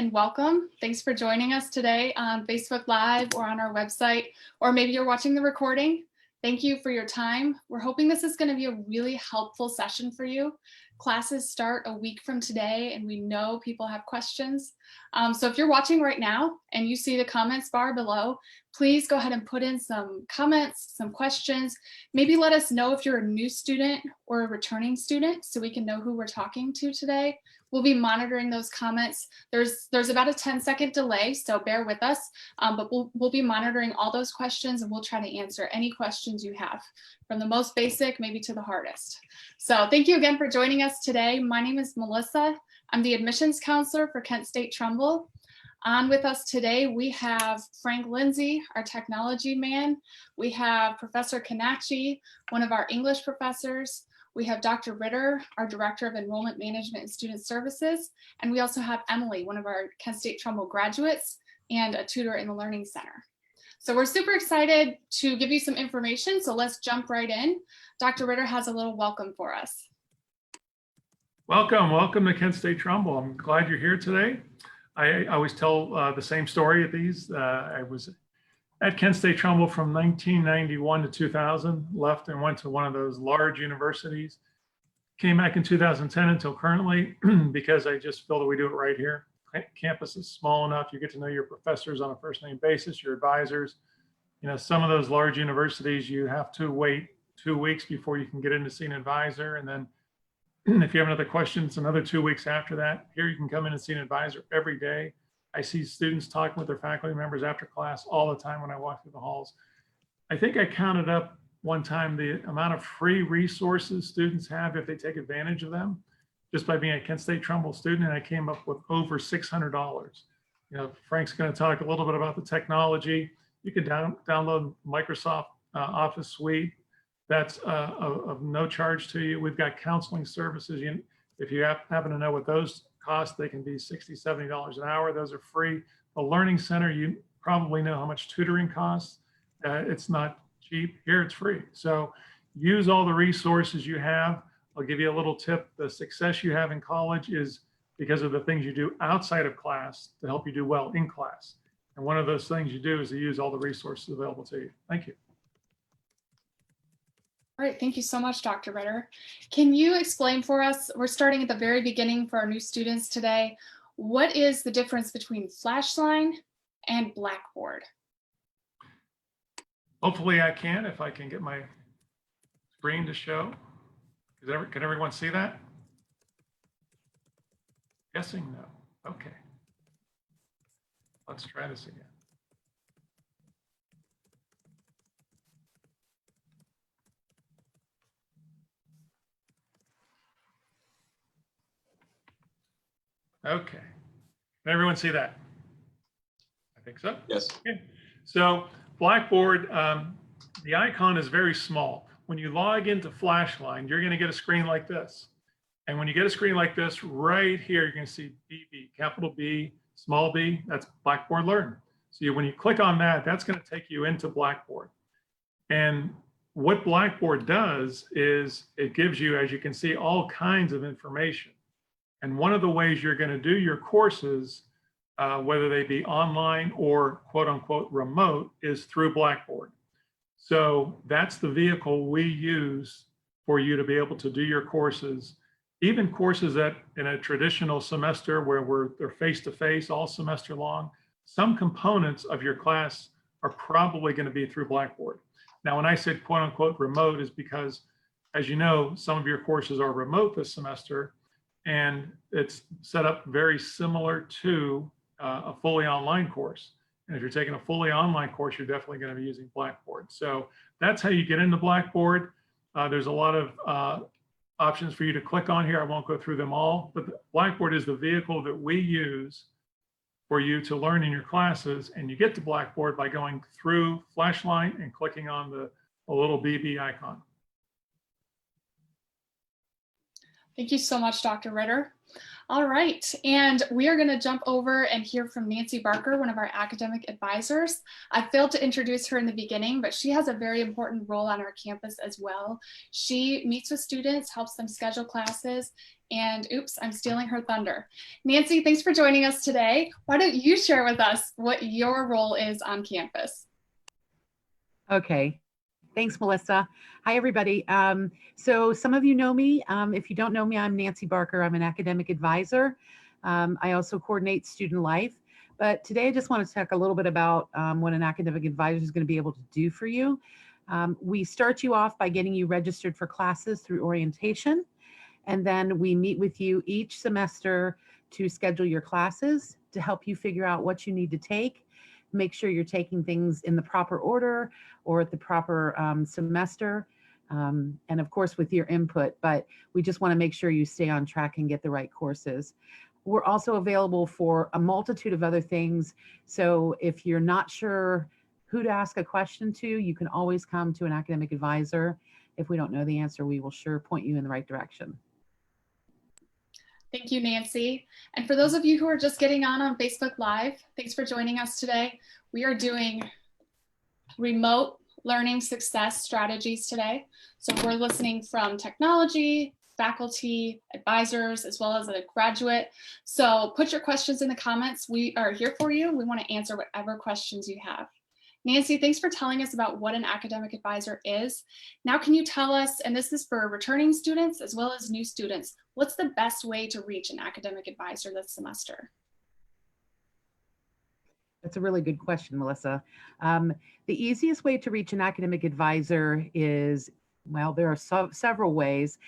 and welcome. Thanks for joining us today on Facebook Live or on our website, or maybe you're watching the recording. Thank you for your time. We're hoping this is going to be a really helpful session for you. Classes start a week from today, and we know people have questions. So if you're watching right now and you see the comments bar below, please go ahead and put in some comments, some questions. Maybe let us know if you're a new student or a returning student so we can know who we're talking to today. We'll be monitoring those comments. There's about a 10-second delay, so bear with us, but we'll be monitoring all those questions, and we'll try to answer any questions you have, from the most basic maybe to the hardest. So thank you again for joining us today. My name is Melissa. I'm the admissions counselor for Kent State Trumbull. On with us today, we have Frank Lindsay, our technology man. We have Professor Kanachi, one of our English professors. We have Dr. Ritter, our Director of Enrollment Management and Student Services. And we also have Emily, one of our Kent State Trumbull graduates and a tutor in the Learning Center. So we're super excited to give you some information. So let's jump right in. Dr. Ritter has a little welcome for us. Welcome to Kent State Trumbull. I'm glad you're here today. I always tell the same story at these. I was at Kent State Trumbull from 1991 to 2000, left and went to one of those large universities. Came back in 2010 until currently because I just feel that we do it right here. Campus is small enough. You get to know your professors on a first name basis, your advisors. You know, some of those large universities, you have to wait 2 weeks before you can get in to see an advisor. And then if you have another question, it's another 2 weeks after that. Here you can come in and see an advisor every day. I see students talking with their faculty members after class all the time when I walk through the halls. I think I counted up one time the amount of free resources students have if they take advantage of them, just by being a Kent State Trumbull student, and I came up with over $600. You know, Frank's going to talk a little bit about the technology. You can download Microsoft Office Suite. That's of no charge to you. We've got counseling services. If you happen to know what those cost, they can be $60, $70 an hour. Those are free. The Learning Center, you probably know how much tutoring costs. It's not cheap. Here it's free. So use all the resources you have. I'll give you a little tip. The success you have in college is because of the things you do outside of class to help you do well in class. And one of those things you do is to use all the resources available to you. Thank you. All right, thank you so much, Dr. Ritter. Can you explain for us, we're starting at the very beginning for our new students today, what is the difference between Flashline and Blackboard? Hopefully I can, if I can get my screen to show. Can everyone see that? Guessing no. Okay. Let's try this again. Okay. Can everyone see that? I think so. Yes. Okay. So Blackboard, the icon is very small. When you log into Flashline, you're going to get a screen like this. And when you get a screen like this, right here, you're going to see BB, capital B, small b, that's Blackboard Learn. So when you click on that, that's going to take you into Blackboard. And what Blackboard does is it gives you, as you can see, all kinds of information. And one of the ways you're going to do your courses, whether they be online or quote unquote remote, is through Blackboard. So that's the vehicle we use for you to be able to do your courses, even courses that in a traditional semester where they're face-to-face all semester long. Some components of your class are probably going to be through Blackboard. Now, when I said quote unquote remote is because, as you know, some of your courses are remote this semester, and it's set up very similar to a fully online course. And if you're taking a fully online course, you're definitely going to be using Blackboard. So that's how you get into Blackboard. There's a lot of options for you to click on here. I won't go through them all, but Blackboard is the vehicle that we use for you to learn in your classes. And you get to Blackboard by going through Flashline and clicking on the little BB icon. Thank you so much, Dr. Ritter. All right, and we are going to jump over and hear from Nancy Barker, one of our academic advisors. I failed to introduce her in the beginning, but she has a very important role on our campus as well. She meets with students, helps them schedule classes, And oops, I'm stealing her thunder. Nancy, thanks for joining us today. Why don't you share with us what your role is on campus? Okay. Thanks, Melissa. Hi, everybody. So some of you know me. If you don't know me, I'm Nancy Barker. I'm an academic advisor. I also coordinate student life. But today I just want to talk a little bit about what an academic advisor is going to be able to do for you. We start you off by getting you registered for classes through orientation. And then we meet with you each semester to schedule your classes to help you figure out what you need to take, make sure you're taking things in the proper order or at the proper semester, and of course with your input, but we just want to make sure you stay on track and get the right courses. We're also available for a multitude of other things. So if you're not sure who to ask a question to, you can always come to an academic advisor. If we don't know the answer, we will sure point you in the right direction. Thank you, Nancy. And for those of you who are just getting on Facebook Live, thanks for joining us today. We are doing remote learning success strategies today. So we're listening from technology, faculty, advisors, as well as a graduate. So put your questions in the comments. We are here for you. We want to answer whatever questions you have. Nancy, thanks for telling us about what an academic advisor is. Now, can you tell us, and this is for returning students as well as new students, what's the best way to reach an academic advisor this semester? That's a really good question, Melissa. The easiest way to reach an academic advisor is, well, there are several ways.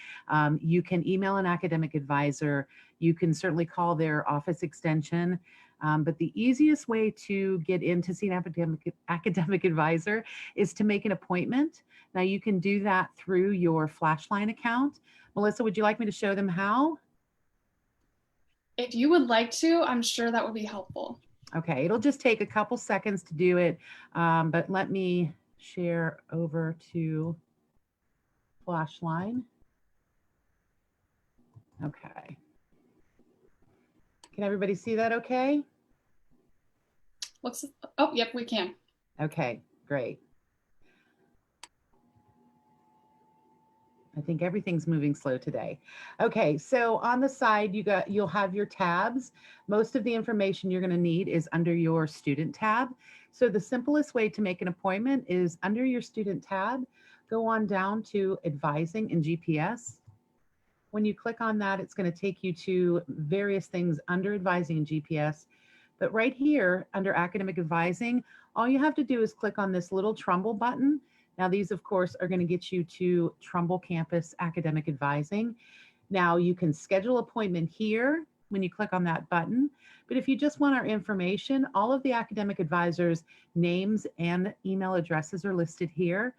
You can email an academic advisor. You can certainly call their office extension. But the easiest way to get in to see an academic advisor is to make an appointment. Now you can do that through your Flashline account. Melissa, would you like me to show them how? If you would like to, I'm sure that would be helpful. Okay, it'll just take a couple seconds to do it, but let me share over to Flashline. Okay. Can everybody see that okay? Oh, yep, we can. Okay, great. I think everything's moving slow today. Okay, so on the side, you'll have your tabs. Most of the information you're going to need is under your student tab. So the simplest way to make an appointment is under your student tab, go on down to advising and GPS. When you click on that, it's going to take you to various things under advising and GPS. But right here under academic advising, all you have to do is click on this little Trumbull button. Now these of course are going to get you to Trumbull campus academic advising. Now you can schedule appointment here when you click on that button. But if you just want our information, all of the academic advisors' names and email addresses are listed here.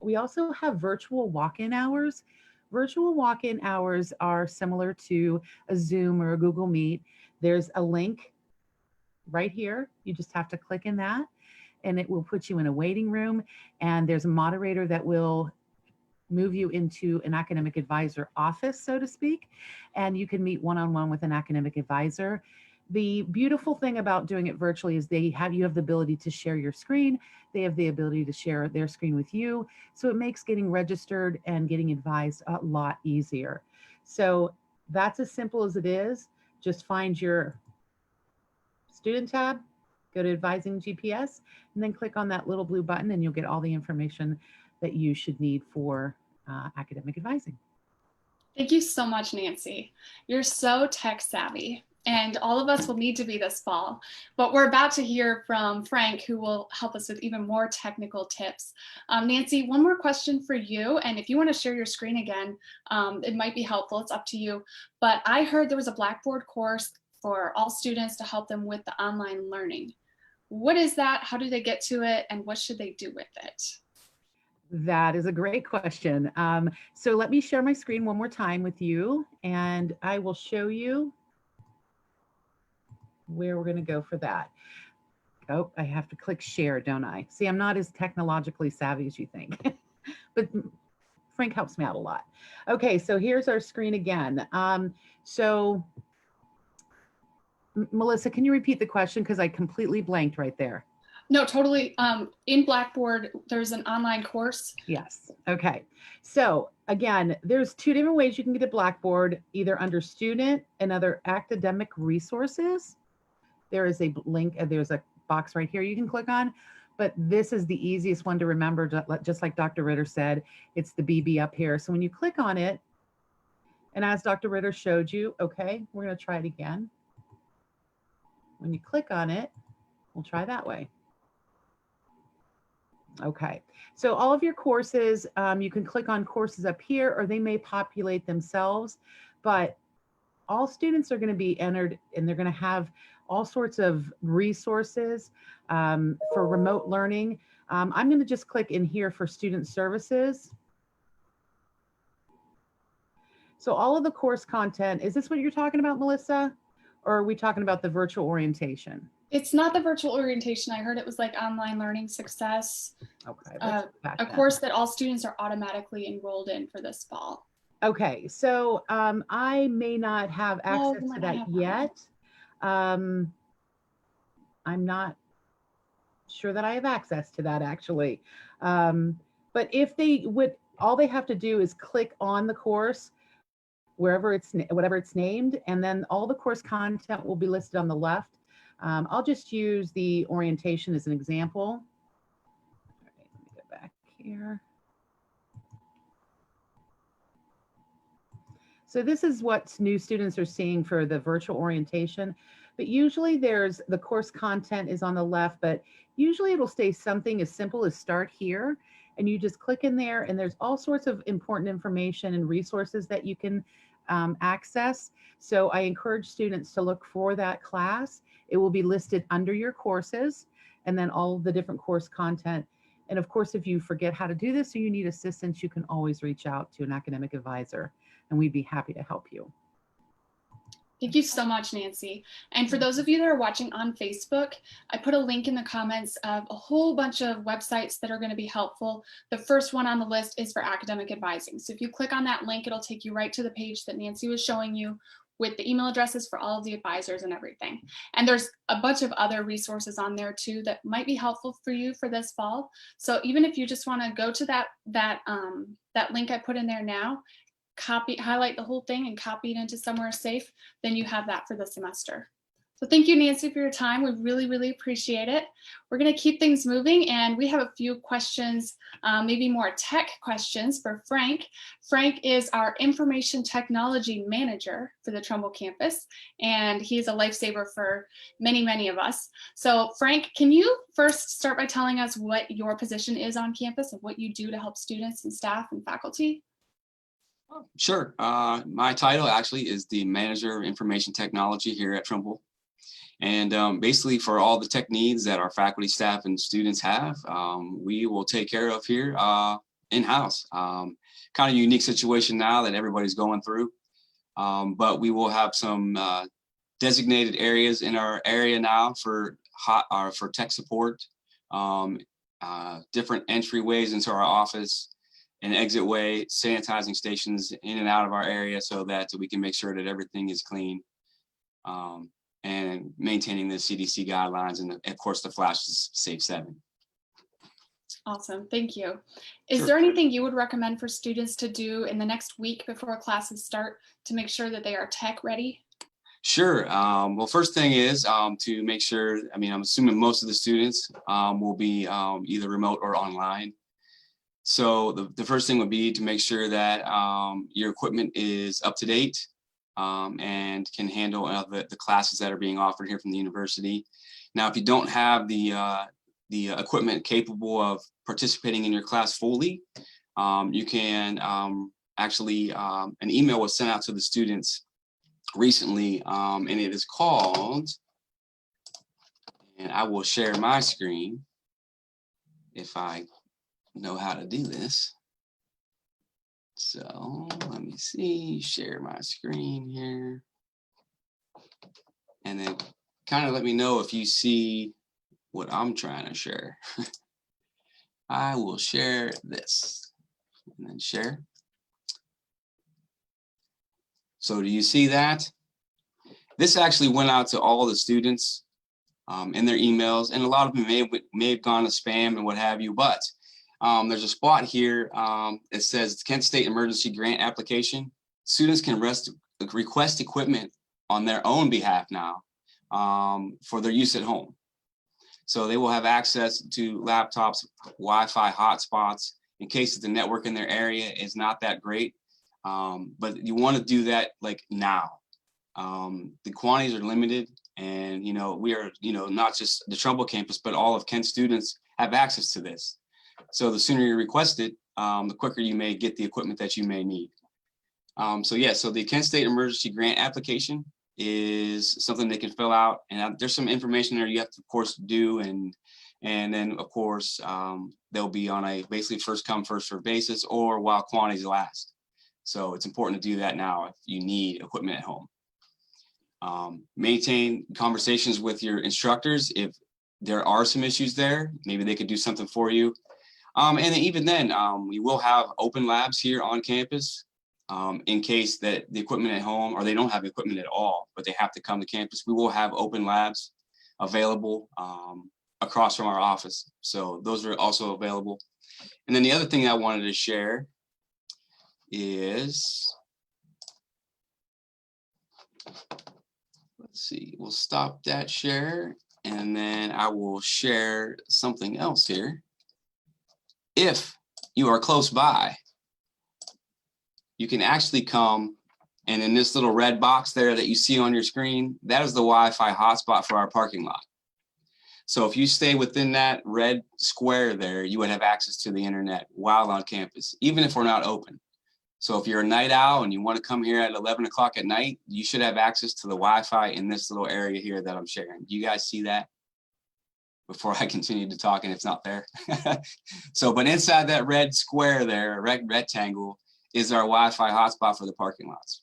We also have virtual walk-in hours. Virtual walk-in hours are similar to a Zoom or a Google Meet. There's a link right here. You just have to click in that and it will put you in a waiting room, and there's a moderator that will move you into an academic advisor office, so to speak, and you can meet one-on-one with an academic advisor. The beautiful thing about doing it virtually is you have the ability to share your screen. They have the ability to share their screen with you. So it makes getting registered and getting advised a lot easier. So that's as simple as it is. Just find your student tab, go to advising GPS, and then click on that little blue button and you'll get all the information that you should need for academic advising. Thank you so much, Nancy. You're so tech savvy, and all of us will need to be this fall. But we're about to hear from Frank, who will help us with even more technical tips. Nancy, one more question for you, and if you want to share your screen again, it might be helpful. It's up to you. But I heard there was a Blackboard course for all students to help them with the online learning. What is that? How do they get to it? And what should they do with it? That is a great question. So let me share my screen one more time with you, and I will show you where we're going to go for that. Oh, I have to click share, don't I? See, I'm not as technologically savvy as you think, but Frank helps me out a lot. Okay, so here's our screen again. Melissa, can you repeat the question? Because I completely blanked right there. No, totally. In Blackboard, there's an online course. Yes. Okay. So again, there's two different ways you can get to Blackboard, either under student and other academic resources. There is a link, there's a box right here you can click on, but this is the easiest one to remember, just like Dr. Ritter said, it's the BB up here. So when you click on it, and as Dr. Ritter showed you, okay, we're gonna try it again. When you click on it, we'll try that way. Okay, so all of your courses, you can click on courses up here, or they may populate themselves, but all students are going to be entered, and they're going to have all sorts of resources for remote learning. I'm going to just click in here for student services. So all of the course content, is this what you're talking about, Melissa? Or are we talking about the virtual orientation? It's not the virtual orientation. I heard it was like online learning success. Okay. A course that all students are automatically enrolled in for this fall. Okay, so I may not have access to that yet. I'm not sure that I have access to that actually. But if they would, all they have to do is click on the course, whatever it's named, and then all the course content will be listed on the left. I'll just use the orientation as an example. All right, let me go back here. So this is what new students are seeing for the virtual orientation, but usually there's the course content is on the left, but usually it'll stay something as simple as start here, and you just click in there, and there's all sorts of important information and resources that you can access. So I encourage students to look for that class. It will be listed under your courses, and then all the different course content. And of course, if you forget how to do this or you need assistance, you can always reach out to an academic advisor, and we'd be happy to help you. Thank you so much, Nancy. And for those of you that are watching on Facebook, I put a link in the comments of a whole bunch of websites that are going to be helpful. The first one on the list is for academic advising. So if you click on that link, it'll take you right to the page that Nancy was showing you with the email addresses for all of the advisors and everything. And there's a bunch of other resources on there too that might be helpful for you for this fall. So even if you just want to go to that link I put in there now, highlight the whole thing and copy it into somewhere safe, then you have that for the semester. So thank you, Nancy, for your time. We really, really appreciate it. We're going to keep things moving, and we have a few questions, maybe more tech questions for Frank. Frank is our information technology manager for the Trumbull campus, and he's a lifesaver for many, many of us. So Frank, can you first start by telling us what your position is on campus and what you do to help students and staff and faculty? Sure. My title actually is the Manager of Information Technology here at Trumbull. And basically for all the tech needs that our faculty, staff, and students have, we will take care of here in-house. Kind of unique situation now that everybody's going through, but we will have some designated areas in our area now for tech support, different entryways into our office, an exit way, sanitizing stations in and out of our area so that we can make sure that everything is clean, and maintaining the CDC guidelines and of course the Flash Safe 7. Awesome, thank you. Is Sure. there anything you would recommend for students to do in the next week before classes start to make sure that they are tech ready? Sure. Well, first thing is to make sure, I'm assuming most of the students will be either remote or online. So the first thing would be to make sure that your equipment is up to date and can handle the classes that are being offered here from the university. Now, if you don't have the equipment capable of participating in your class fully, you can actually, an email was sent out to the students recently, and it is called, and I will share my screen if I know how to do this. So let me see, share my screen here. And then kind of let me know if you see what I'm trying to share. I will share this and then share. So do you see that? This actually went out to all the students in their emails, and a lot of them may have gone to spam and what have you, but There's a spot here. It says Kent State Emergency Grant Application. Students can request equipment on their own behalf now for their use at home. So they will have access to laptops, Wi-Fi hotspots in case the network in their area is not that great. But you want to do that like now. The quantities are limited, and we are not just the Trumbull campus, but all of Kent students have access to this. So the sooner you request it, the quicker you may get the equipment that you may need. So the Kent State Emergency Grant Application is something they can fill out, and there's some information there you have to, of course, do, and then of course they'll be on a basically first come first served basis or while quantities last. So it's important to do that now if you need equipment at home. Maintain conversations with your instructors if there are some issues there. Maybe they could do something for you. And even then, we will have open labs here on campus in case that the equipment at home, or they don't have equipment at all, but they have to come to campus. We will have open labs available across from our office. So those are also available. And then the other thing I wanted to share is, let's see, we'll stop that share, and then I will share something else here. If you are close by, you can actually come, and in this little red box there that you see on your screen, that is the Wi-Fi hotspot for our parking lot. So if you stay within that red square there, you would have access to the internet while on campus, even if we're not open. So if you're a night owl and you want to come here at 11 o'clock at night, you should have access to the Wi-Fi in this little area here that I'm sharing. Do you guys see that? Before I continue to talk and it's not there. So, but inside that red square there, rectangle, is our Wi-Fi hotspot for the parking lots.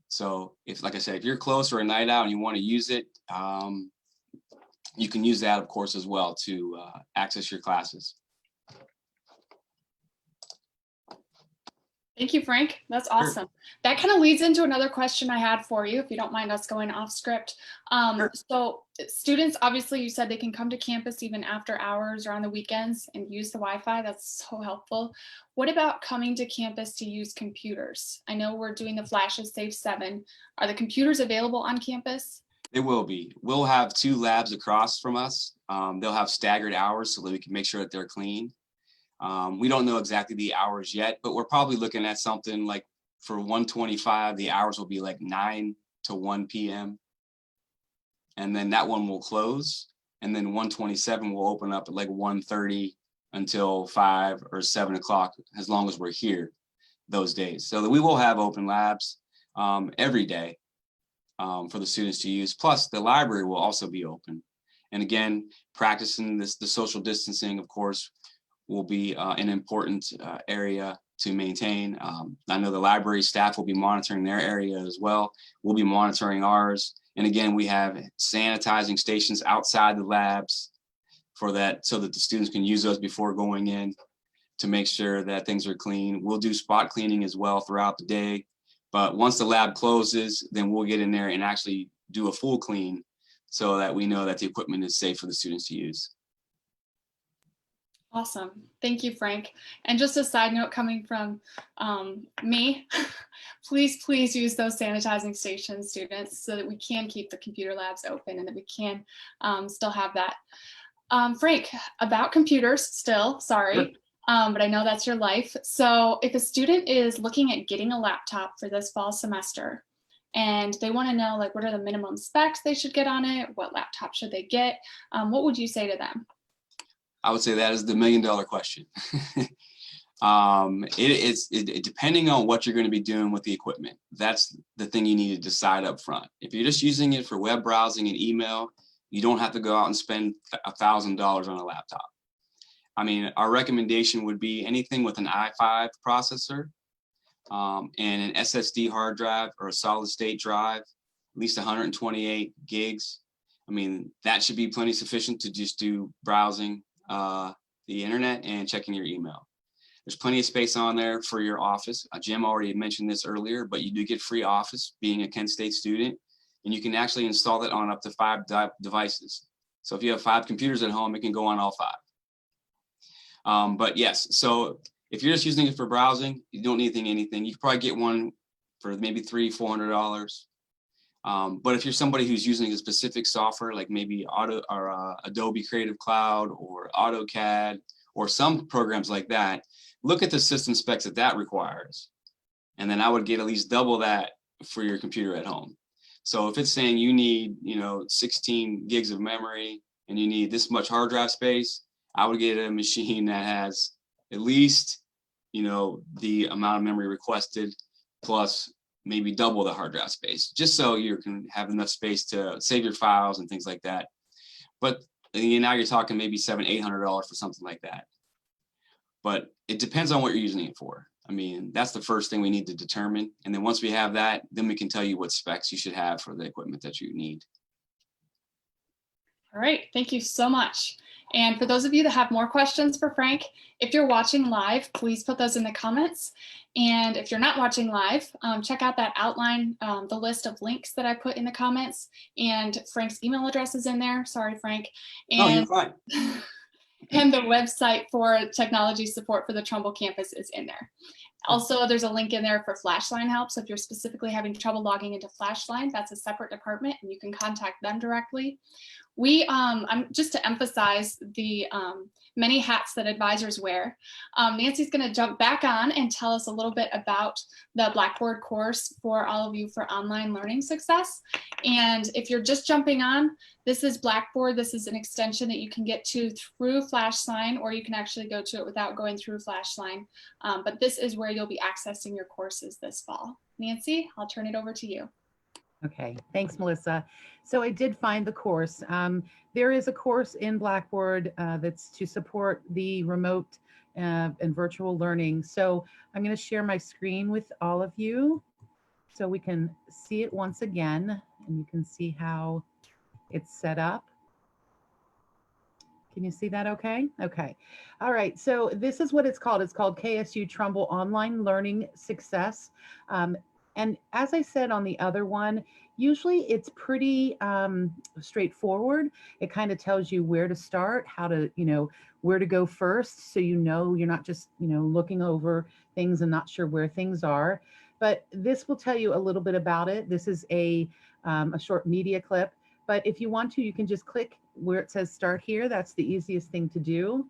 So if, like I said, if you're close or a night out and you want to use it, you can use that, of course, as well to access your classes. Thank you, Frank. That's awesome. Sure. That kind of leads into another question I had for you, if you don't mind us going off script. Sure. So students, obviously you said they can come to campus even after hours or on the weekends and use the Wi-Fi. That's so helpful. What about coming to campus to use computers? I know we're doing the Flashes Safe 7. Are the computers available on campus? They will be. We'll have 2 labs across from us. They'll have staggered hours so that we can make sure that they're clean. We don't know exactly the hours yet, but we're probably looking at something like for 125, the hours will be like 9 to 1 p.m. And then that one will close. And then 127 will open up at like 1:30 until 5 or 7 o'clock, as long as we're here those days. So that we will have open labs every day for the students to use. Plus the library will also be open. And again, practicing the social distancing, of course, will be an important area to maintain. I know the library staff will be monitoring their area as well. We'll be monitoring ours. And again, we have sanitizing stations outside the labs for that, so that the students can use those before going in to make sure that things are clean. We'll do spot cleaning as well throughout the day. But once the lab closes, then we'll get in there and actually do a full clean so that we know that the equipment is safe for the students to use. Awesome. Thank you, Frank. And just a side note coming from me, please use those sanitizing stations, students, so that we can keep the computer labs open and that we can still have that. Frank, about computers still, sorry, but I know that's your life. So if a student is looking at getting a laptop for this fall semester and they want to know, like, what are the minimum specs they should get on it? What laptop should they get? What would you say to them? I would say that is the $1 million question. Depending on what you're going to be doing with the equipment, that's the thing you need to decide up front. If you're just using it for web browsing and email, you don't have to go out and spend $1,000 on a laptop. I mean, our recommendation would be anything with an i5 processor and an SSD hard drive or a solid state drive, at least 128 gigs. I mean, that should be plenty sufficient to just do browsing the internet and checking your email. There's plenty of space on there for your office. Jim already mentioned this earlier, but you do get free office being a Kent State student, and you can actually install it on up to 5 devices. So if you have 5 computers at home, it can go on all 5. But yes, so if you're just using it for browsing, you don't need anything. You can probably get one for maybe $300-400. But if you're somebody who's using a specific software, like maybe Adobe Creative Cloud or AutoCAD or some programs like that, look at the system specs that requires. And then I would get at least double that for your computer at home. So if it's saying you need, 16 gigs of memory and you need this much hard drive space, I would get a machine that has at least, the amount of memory requested plus maybe double the hard drive space, just so you can have enough space to save your files and things like that. But now you're talking maybe $700-800 for something like that. But it depends on what you're using it for. I mean, that's the first thing we need to determine. And then once we have that, then we can tell you what specs you should have for the equipment that you need. All right, thank you so much. And for those of you that have more questions for Frank, if you're watching live, please put those in the comments. And if you're not watching live, check out that outline, the list of links that I put in the comments, and Frank's email address is in there. Sorry, Frank. No, you're fine. And the website for technology support for the Trumbull campus is in there. Also, there's a link in there for Flashline help. So if you're specifically having trouble logging into Flashline, that's a separate department and you can contact them directly. Just to emphasize the many hats that advisors wear, Nancy's going to jump back on and tell us a little bit about the Blackboard course for all of you for online learning success. And if you're just jumping on, this is Blackboard. This is an extension that you can get to through Flashline, or you can actually go to it without going through Flashline. But this is where you'll be accessing your courses this fall. Nancy, I'll turn it over to you. Okay, thanks, Melissa. So I did find the course. There is a course in Blackboard that's to support the remote and virtual learning. So I'm going to share my screen with all of you so we can see it once again, and you can see how it's set up. Can you see that okay? Okay. All right. So this is what it's called. It's called KSU Trumbull Online Learning Success. And as I said on the other one, usually it's pretty straightforward. It kind of tells you where to start, how to, where to go first. So, you're not just, looking over things and not sure where things are. But this will tell you a little bit about it. This is a short media clip. But if you want to, you can just click where it says start here. That's the easiest thing to do.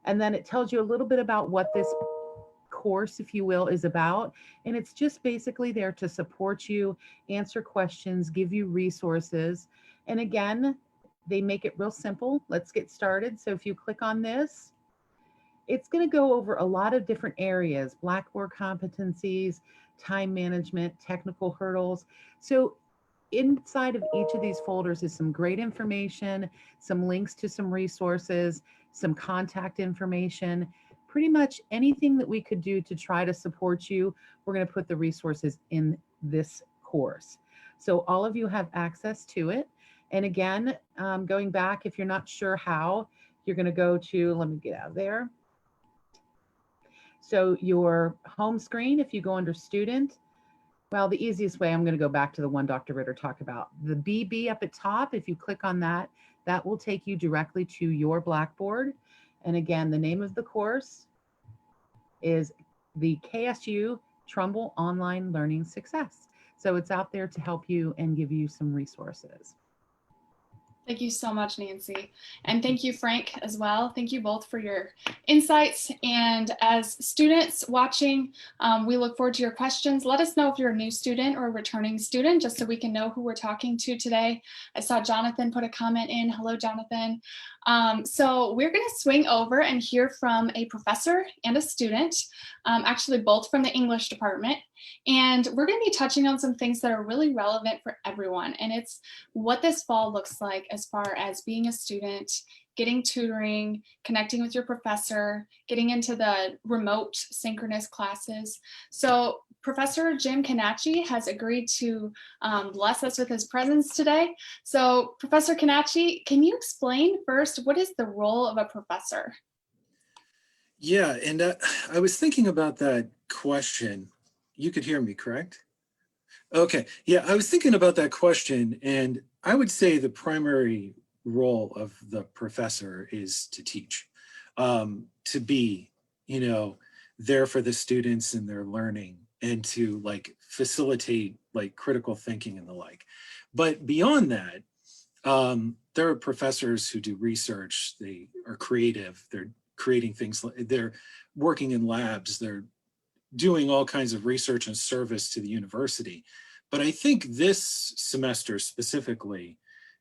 And then it tells you a little bit about what this course, if you will, is about. And it's just basically there to support you, answer questions, give you resources. And again, they make it real simple. Let's get started. So if you click on this, it's going to go over a lot of different areas: Blackboard competencies, time management, technical hurdles. So inside of each of these folders is some great information, some links to some resources, some contact information. Pretty much anything that we could do to try to support you, we're going to put the resources in this course. So all of you have access to it. And again, going back, if you're not sure how, you're going to go to, let me get out of there. So your home screen, if you go under student, well, the easiest way, I'm going to go back to the one Dr. Ritter talked about. The BB up at top, if you click on that, that will take you directly to your Blackboard. And again, the name of the course is the KSU Trumbull Online Learning Success. So it's out there to help you and give you some resources. Thank you so much, Nancy. And thank you, Frank, as well. Thank you both for your insights. And as students watching, we look forward to your questions. Let us know if you're a new student or a returning student, just so we can know who we're talking to today. I saw Jonathan put a comment in. Hello, Jonathan. So we're going to swing over and hear from a professor and a student, actually both from the English department. And we're going to be touching on some things that are really relevant for everyone. And it's what this fall looks like as far as being a student, getting tutoring, connecting with your professor, getting into the remote synchronous classes. So Professor Jim Kanachi has agreed to bless us with his presence today. So Professor Kanachi, can you explain first, what is the role of a professor? Yeah, and I was thinking about that question. You could hear me, correct? Okay, yeah, I was thinking about that question, and I would say the primary role of the professor is to teach. to be, there for the students and their learning, and to like facilitate like critical thinking and the like. But beyond that, there are professors who do research. They are creative. They're creating things. They're working in labs. They're doing all kinds of research and service to the university. But I think this semester specifically,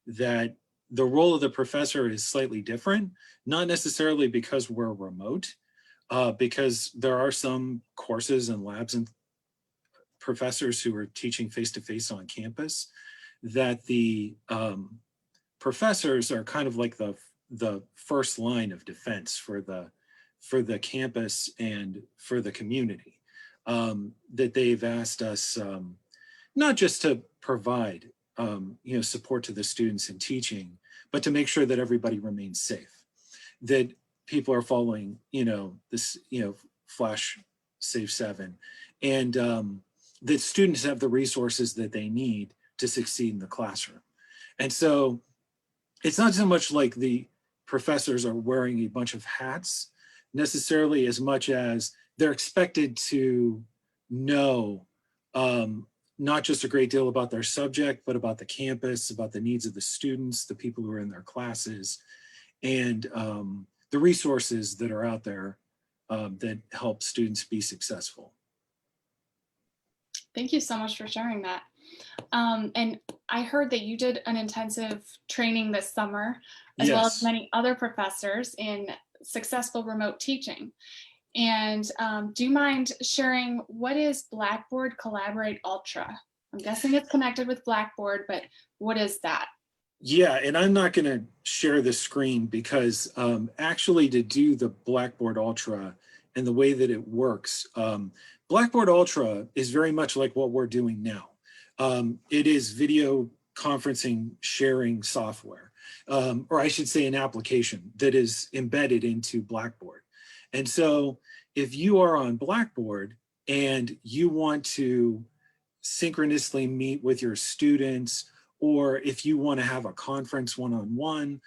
that the role of the professor is slightly different, not necessarily because we're remote, because there are some courses and labs and professors who are teaching face-to-face on campus, that the professors are kind of like the first line of defense for the campus and for the community. That they've asked us not just to provide support to the students in teaching, but to make sure that everybody remains safe, that people are following this Flash Safe 7, and that students have the resources that they need to succeed in the classroom. And so it's not so much like the professors are wearing a bunch of hats necessarily, as much as they're expected to know not just a great deal about their subject, but about the campus, about the needs of the students, the people who are in their classes, and the resources that are out there that help students be successful. Thank you so much for sharing that. And I heard that you did an intensive training this summer, as well as many other professors in successful remote teaching. And do you mind sharing, what is Blackboard Collaborate Ultra? I'm guessing it's connected with Blackboard, but what is that? Yeah, and I'm not going to share the screen because actually to do the Blackboard Ultra and the way that it works, Blackboard Ultra is very much like what we're doing now. It is video conferencing sharing software, or I should say an application that is embedded into Blackboard. And so if you are on Blackboard and you want to synchronously meet with your students, or if you want to have a conference one-on-one,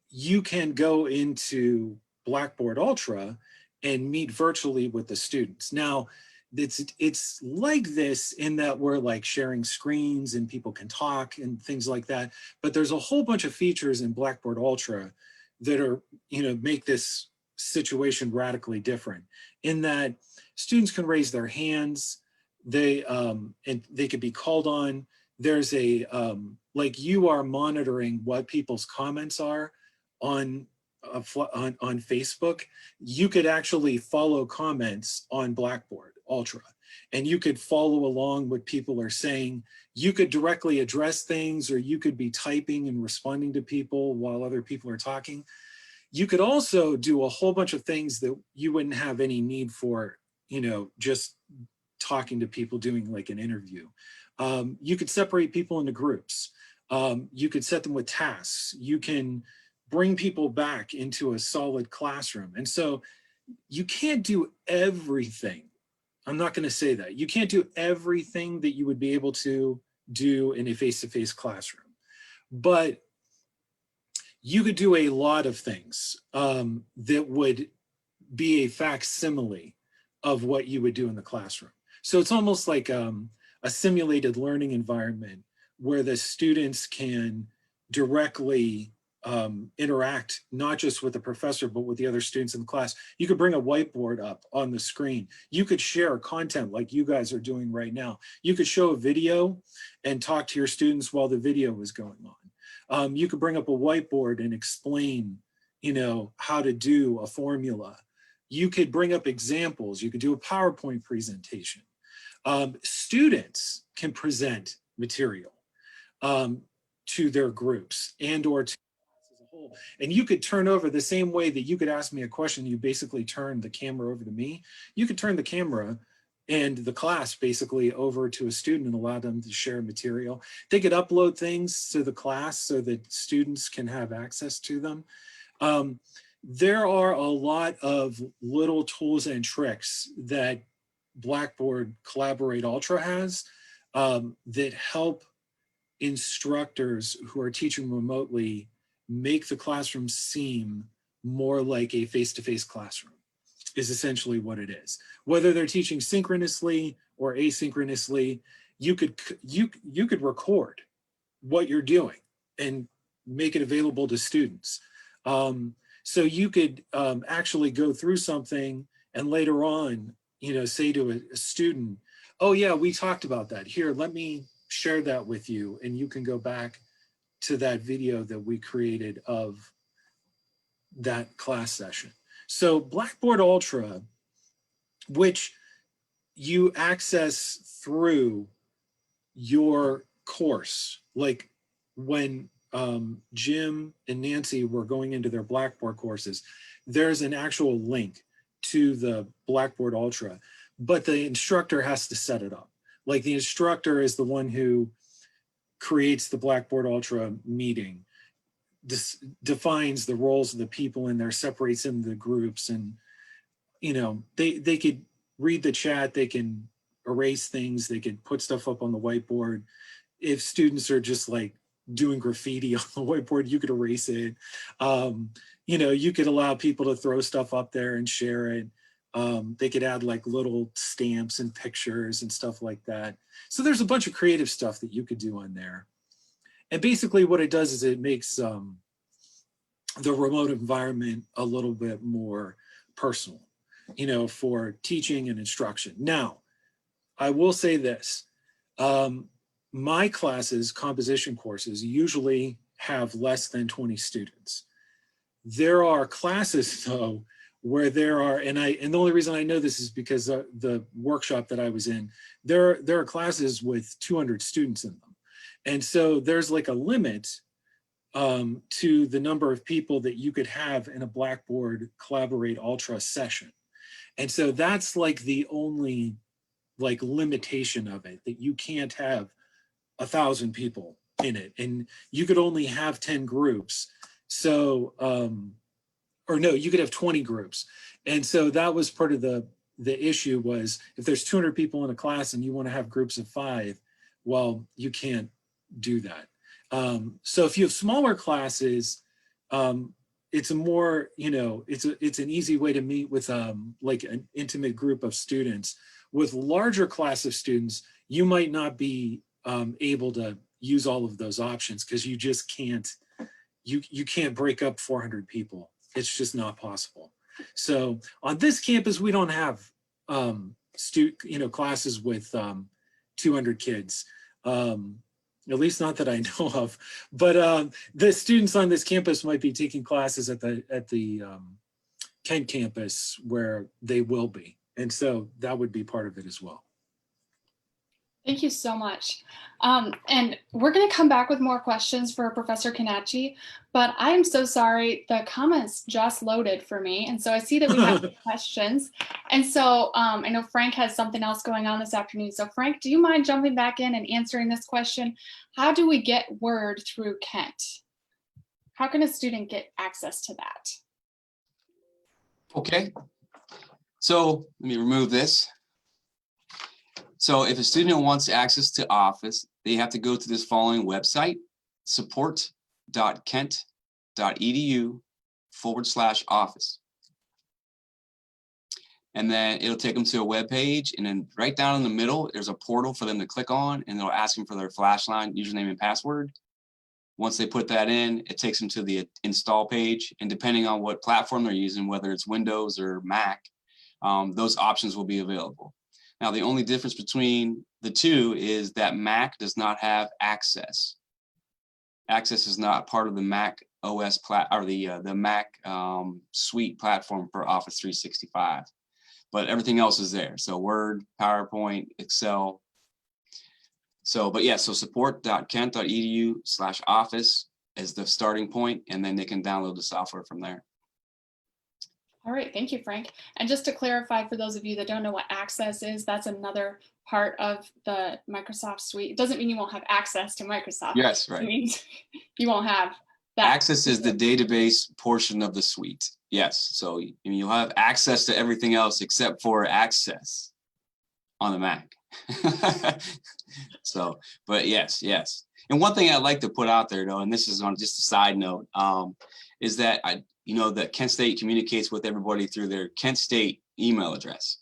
you can go into Blackboard Ultra and meet virtually with the students. Now, it's like this in that we're like sharing screens and people can talk and things like that, but there's a whole bunch of features in Blackboard Ultra that are, make this situation radically different, in that students can raise their hands, and they could be called on. There's a, like you are monitoring what people's comments are on Facebook. You could actually follow comments on Blackboard Ultra, and you could follow along what people are saying. You could directly address things, or you could be typing and responding to people while other people are talking. You could also do a whole bunch of things that you wouldn't have any need for, just talking to people, doing like an interview. You could separate people into groups. You could set them with tasks. You can bring people back into a solid classroom. And so you can't do everything. I'm not going to say that. You can't do everything that you would be able to do in a face-to-face classroom. But you could do a lot of things that would be a facsimile of what you would do in the classroom. So it's almost like a simulated learning environment where the students can directly interact, not just with the professor, but with the other students in the class. You could bring a whiteboard up on the screen. You could share content like you guys are doing right now. You could show a video and talk to your students while the video is going on. You could bring up a whiteboard and explain, how to do a formula. You could bring up examples. You could do a PowerPoint presentation. Students can present material to their groups and or to as a whole. And you could turn over the same way that you could ask me a question, you basically turn the camera over to me. You could turn the camera and the class basically over to a student and allow them to share material. They could upload things to the class so that students can have access to them. There are a lot of little tools and tricks that Blackboard Collaborate Ultra has that help instructors who are teaching remotely make the classroom seem more like a face-to-face classroom, is essentially what it is. Whether they're teaching synchronously or asynchronously, you could record what you're doing and make it available to students. So you could actually go through something and later on, say to a student, oh yeah, we talked about that. Here, let me share that with you. And you can go back to that video that we created of that class session. So Blackboard Ultra, which you access through your course, like when Jim and Nancy were going into their Blackboard courses, there's an actual link to the Blackboard Ultra, but the instructor has to set it up. Like the instructor is the one who creates the Blackboard Ultra meeting, defines the roles of the people in there, separates them into groups, and they could read the chat, they can erase things, they could put stuff up on the whiteboard. If students are just like doing graffiti on the whiteboard, you could erase it. You could allow people to throw stuff up there and share it. They could add like little stamps and pictures and stuff like that. So there's a bunch of creative stuff that you could do on there. And basically what it does is it makes the remote environment a little bit more personal, for teaching and instruction. Now, I will say this, my classes, composition courses, usually have less than 20 students. There are classes though, where there are, and the only reason I know this is because the workshop that I was in, there are classes with 200 students in them. And so there's like a limit to the number of people that you could have in a Blackboard Collaborate Ultra session. And so that's like the only like limitation of it, that you can't have 1,000 people in it, and you could only have 10 groups. So, or no, you could have 20 groups. And so that was part of the issue, was if there's 200 people in a class and you want to have groups of 5, well, you can't do that. So if you have smaller classes, it's a more, it's an easy way to meet with like an intimate group of students. With larger class of students, you might not be able to use all of those options because you just can't, you can't break up 400 people. It's just not possible. So on this campus, we don't have classes with 200 kids. At least not that I know of, but the students on this campus might be taking classes at the Kent campus where they will be. And so that would be part of it as well. Thank you so much. And we're going to come back with more questions for Professor Kanachi, but I am so sorry, the comments just loaded for me. And so I see that we have questions. And so I know Frank has something else going on this afternoon. So Frank, do you mind jumping back in and answering this question? How do we get Word through Kent? How can a student get access to that? Okay, so let me remove this. So if a student wants access to Office, they have to go to this following website, support.kent.edu/office. And then it'll take them to a web page, and then right down in the middle, there's a portal for them to click on, and it'll ask them for their Flashline username and password. Once they put that in, it takes them to the install page, and depending on what platform they're using, whether it's Windows or Mac, those options will be available. Now, the only difference between the two is that Mac does not have Access. Access is not part of the Mac OS the Mac suite platform for Office 365, but everything else is there. So Word, PowerPoint, Excel. So, but yeah, so support.kent.edu/office is the starting point, and then they can download the software from there. All right, thank you, Frank. And just to clarify, for those of you that don't know what Access is, that's another part of the Microsoft suite. It doesn't mean you won't have access to Microsoft. Yes, right. It means you won't have that. Access is the database portion of the suite. Yes, so you'll have access to everything else except for Access on the Mac. So, but yes. And one thing I'd like to put out there though, and this is on just a side note, is that that Kent State communicates with everybody through their Kent State email address.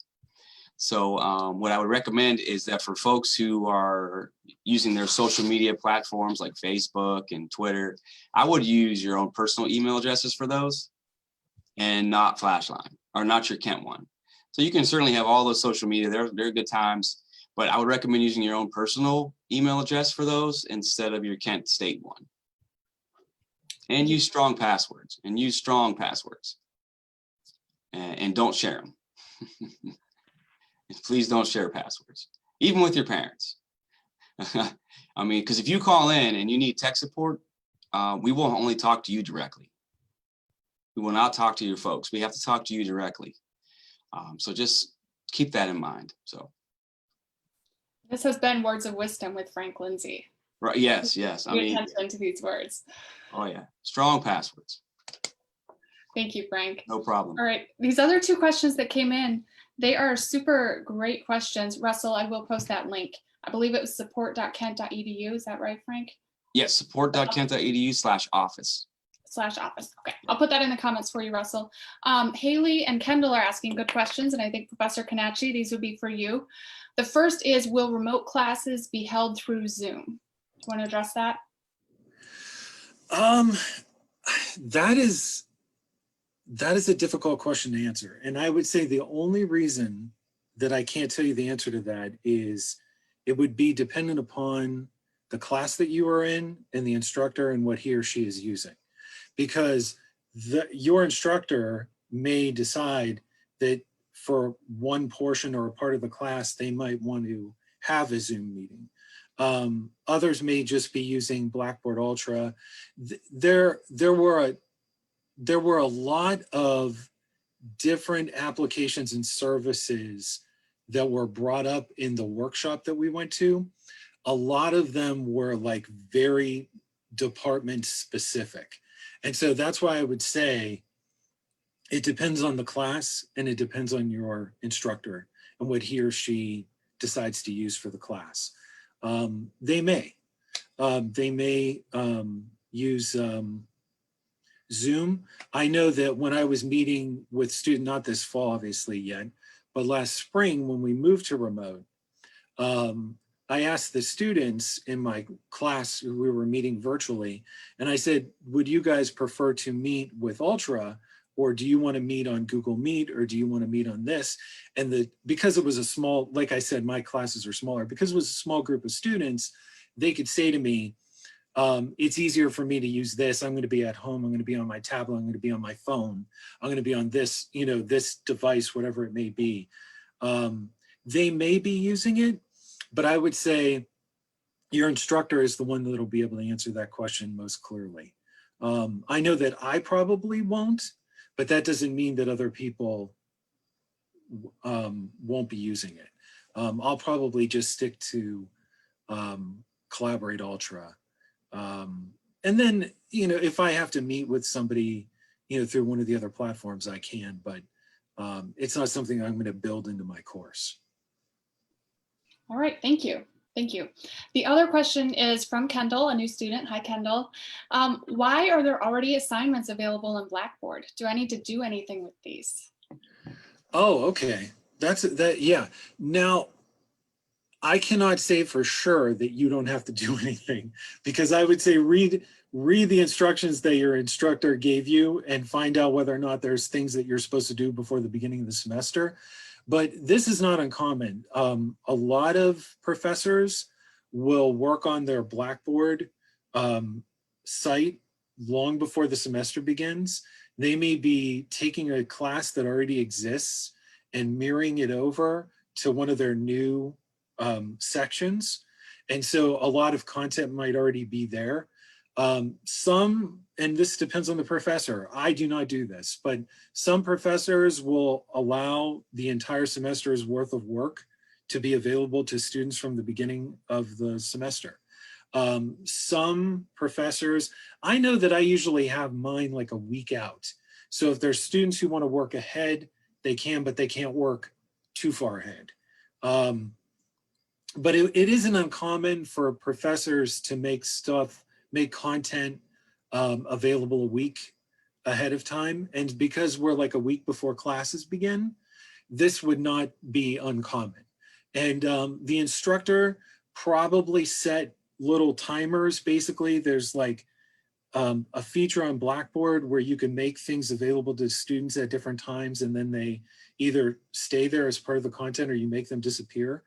So what I would recommend is that for folks who are using their social media platforms like Facebook and Twitter, I would use your own personal email addresses for those and not Flashline or not your Kent one. So you can certainly have all those social media. They're good times, but I would recommend using your own personal email address for those instead of your Kent State one. And use strong passwords and and don't share them. Please don't share passwords, even with your parents. I mean, because if you call in and you need tech support, we will only talk to you directly. We will not talk to your folks. We have to talk to you directly. So just keep that in mind. So This has been Words of Wisdom with Frank Lindsay. right, yes. I mean, attention to these words. Oh yeah, strong passwords. Thank you, Frank. No problem. All right, these other two questions that came in, they are super great questions. Russell, I will post that link. I believe it was support.kent.edu. Is that right, Frank? Yes, support.kent.edu/office. /office. Okay, I'll put that in the comments for you, Russell. Haley and Kendall are asking good questions, and I think Professor Kanachi, these would be for you. The first is, will remote classes be held through Zoom? Do you want to address that? That is a difficult question to answer. And I would say the only reason that I can't tell you the answer to that is it would be dependent upon the class that you are in and the instructor and what he or she is using. Because your instructor may decide that for one portion or a part of the class, they might want to have a Zoom meeting. Others may just be using Blackboard Ultra. There were a lot of different applications and services that were brought up in the workshop that we went to. A lot of them were like very department specific. And so that's why I would say it depends on the class and it depends on your instructor and what he or she decides to use for the class. They may use Zoom. I know that when I was meeting with students, not this fall obviously yet, but last spring when we moved to remote, I asked the students in my class who we were meeting virtually, and I said, would you guys prefer to meet with Ultra, or do you want to meet on Google Meet, or do you want to meet on this? And because it was a small, like I said, my classes are smaller, because it was a small group of students, they could say to me, it's easier for me to use this. I'm going to be at home. I'm going to be on my tablet. I'm going to be on my phone. I'm going to be on this, this device, whatever it may be. They may be using it, but I would say your instructor is the one that'll be able to answer that question most clearly. I know that I probably won't, but that doesn't mean that other people won't be using it. I'll probably just stick to Collaborate Ultra. And then, if I have to meet with somebody, through one of the other platforms, I can, but it's not something I'm going to build into my course. All right, thank you. Thank you. The other question is from Kendall, a new student. Hi, Kendall. Why are there already assignments available in Blackboard? Do I need to do anything with these? Oh, okay. Yeah. Now, I cannot say for sure that you don't have to do anything, because I would say read the instructions that your instructor gave you and find out whether or not there's things that you're supposed to do before the beginning of the semester. But this is not uncommon. A lot of professors will work on their Blackboard site long before the semester begins. They may be taking a class that already exists and mirroring it over to one of their new sections. And so a lot of content might already be there. Some, and this depends on the professor, I do not do this, but some professors will allow the entire semester's worth of work to be available to students from the beginning of the semester. Some professors, I know that I usually have mine like a week out. So if there's students who want to work ahead, they can, but they can't work too far ahead. but it isn't uncommon for professors to make content available a week ahead of time. And because we're like a week before classes begin, this would not be uncommon. And the instructor probably set little timers. Basically, there's like a feature on Blackboard where you can make things available to students at different times, and then they either stay there as part of the content or you make them disappear.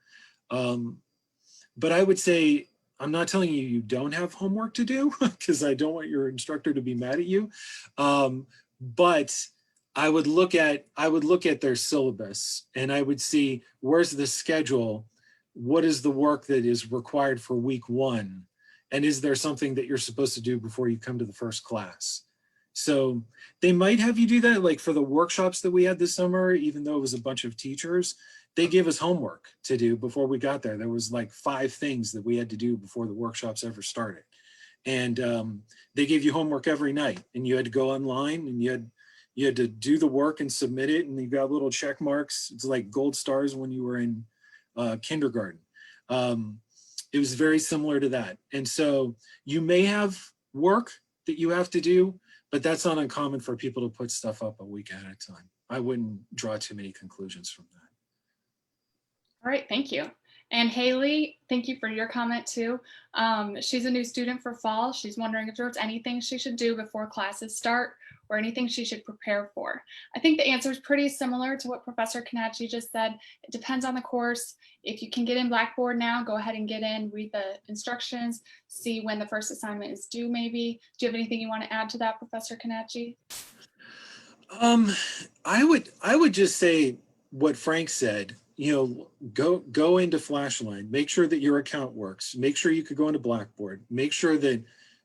But I would say, I'm not telling you you don't have homework to do, because I don't want your instructor to be mad at you. But I would look at their syllabus, and I would see, where's the schedule? What is the work that is required for week 1? And is there something that you're supposed to do before you come to the first class? So they might have you do that, like for the workshops that we had this summer, even though it was a bunch of teachers, they gave us homework to do before we got there. There was like 5 things that we had to do before the workshops ever started. And they gave you homework every night, and you had to go online, and you had to do the work and submit it, and you got little check marks. It's like gold stars when you were in kindergarten. It was very similar to that. And so you may have work that you have to do, but that's not uncommon for people to put stuff up a week at a time. I wouldn't draw too many conclusions from that. All right, thank you. And Haley, thank you for your comment too. She's a new student for fall. She's wondering if there's anything she should do before classes start or anything she should prepare for. I think the answer is pretty similar to what Professor Kanachi just said. It depends on the course. If you can get in Blackboard now, go ahead and get in, read the instructions, see when the first assignment is due maybe. Do you have anything you want to add to that, Professor Kanachi? I would just say what Frank said. You know, go into Flashline, make sure that your account works, make sure you could go into Blackboard, make sure that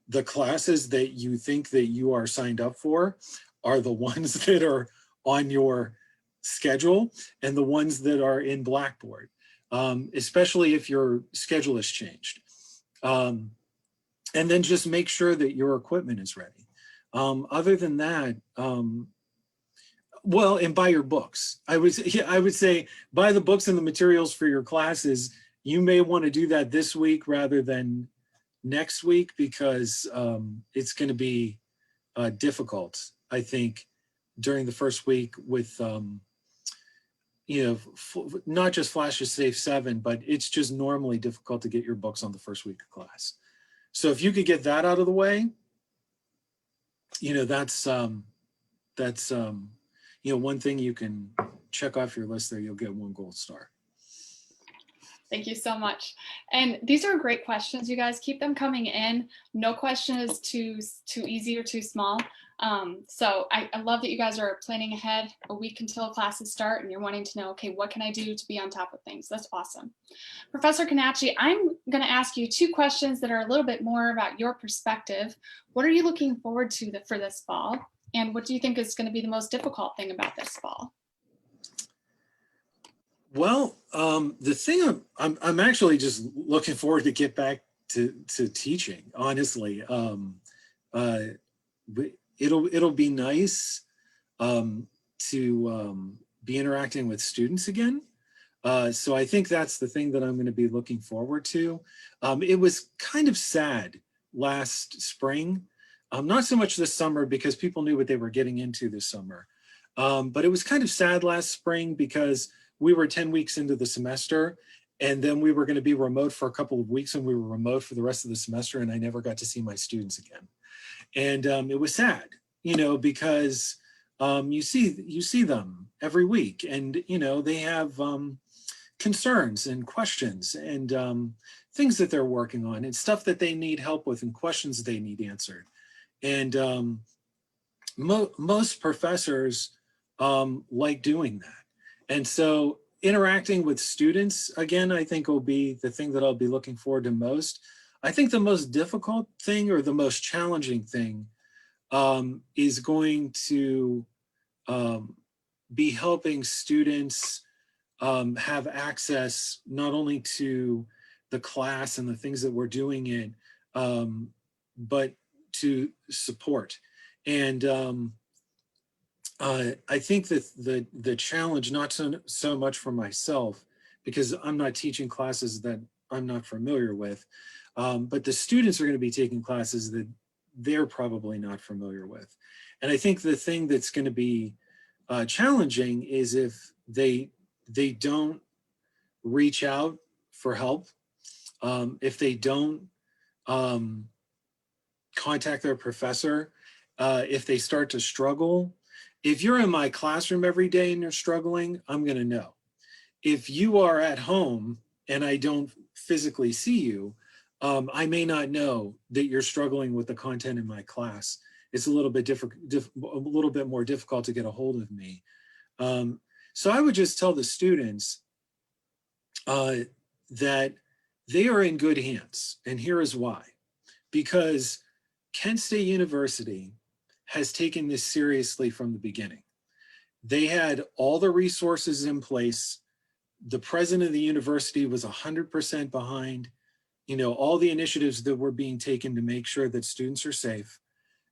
the classes that you think that you are signed up for are the ones that are on your schedule and the ones that are in Blackboard, especially if your schedule has changed. And then just make sure that your equipment is ready. Other than that, well, and buy your books. I would say buy the books and the materials for your classes. You may want to do that this week rather than next week, because it's going to be difficult, I think, during the first week with, you know, not just Flash to Safe 7, but it's just normally difficult to get your books on the first week of class. So if you could get that out of the way, you know, that's you know, one thing you can check off your list there. You'll get 1 gold star. Thank you so much. And these are great questions, you guys. Keep them coming in. No question is too easy or too small. So I love that you guys are planning ahead a week until classes start and you're wanting to know, okay, what can I do to be on top of things? That's awesome. Professor Kanachi, I'm going to ask you 2 questions that are a little bit more about your perspective. What are you looking forward to for this fall? And what do you think is going to be the most difficult thing about this fall? Well, the thing I'm actually just looking forward to get back to teaching, honestly. It'll be nice to be interacting with students again. So I think that's the thing that I'm going to be looking forward to. It was kind of sad last spring. Not so much this summer because people knew what they were getting into this summer. But it was kind of sad last spring because we were 10 weeks into the semester, and then we were going to be remote for a couple of weeks, and we were remote for the rest of the semester, and I never got to see my students again. And it was sad, you know, because you see them every week, and you know, they have concerns and questions and things that they're working on and stuff that they need help with and questions they need answered. And most professors like doing that. And so interacting with students, again, I think will be the thing that I'll be looking forward to most. I think the most difficult thing or the most challenging thing is going to be helping students have access not only to the class and the things that we're doing in, but to support. And I think that the challenge, not so much for myself, because I'm not teaching classes that I'm not familiar with. But the students are going to be taking classes that they're probably not familiar with. And I think the thing that's going to be challenging is if they don't reach out for help, if they don't contact their professor, if they start to struggle. If you're in my classroom every day and you're struggling, I'm going to know. If you are at home and I don't physically see you, I may not know that you're struggling with the content in my class. It's a little bit a little bit more difficult to get a hold of me. So I would just tell the students that they are in good hands, and here is why. Because Kent State University has taken this seriously from the beginning. They had all the resources in place. The president of the university was 100% behind, you know, all the initiatives that were being taken to make sure that students are safe,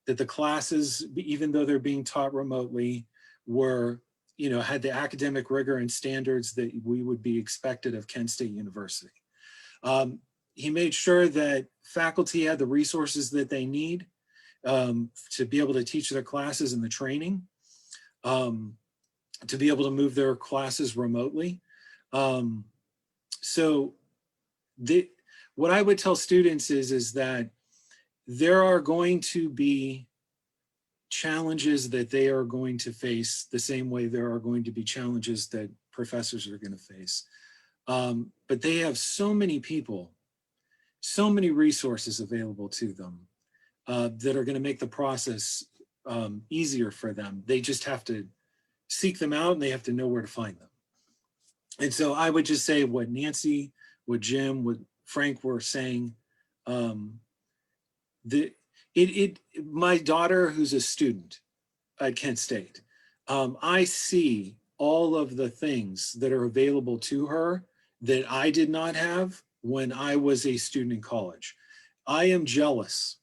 that the classes, even though they're being taught remotely, were, you know, had the academic rigor and standards that we would be expected of Kent State University. He made sure that faculty had the resources that they need to be able to teach their classes and the training, to be able to move their classes remotely. So what I would tell students is that there are going to be challenges that they are going to face the same way there are going to be challenges that professors are going to face. But they have so many people, so many resources available to them that are going to make the process easier for them. They just have to seek them out and they have to know where to find them. And so I would just say what Nancy, what Jim, what Frank were saying, my daughter who's a student at Kent State, I see all of the things that are available to her that I did not have when I was a student in college. I am jealous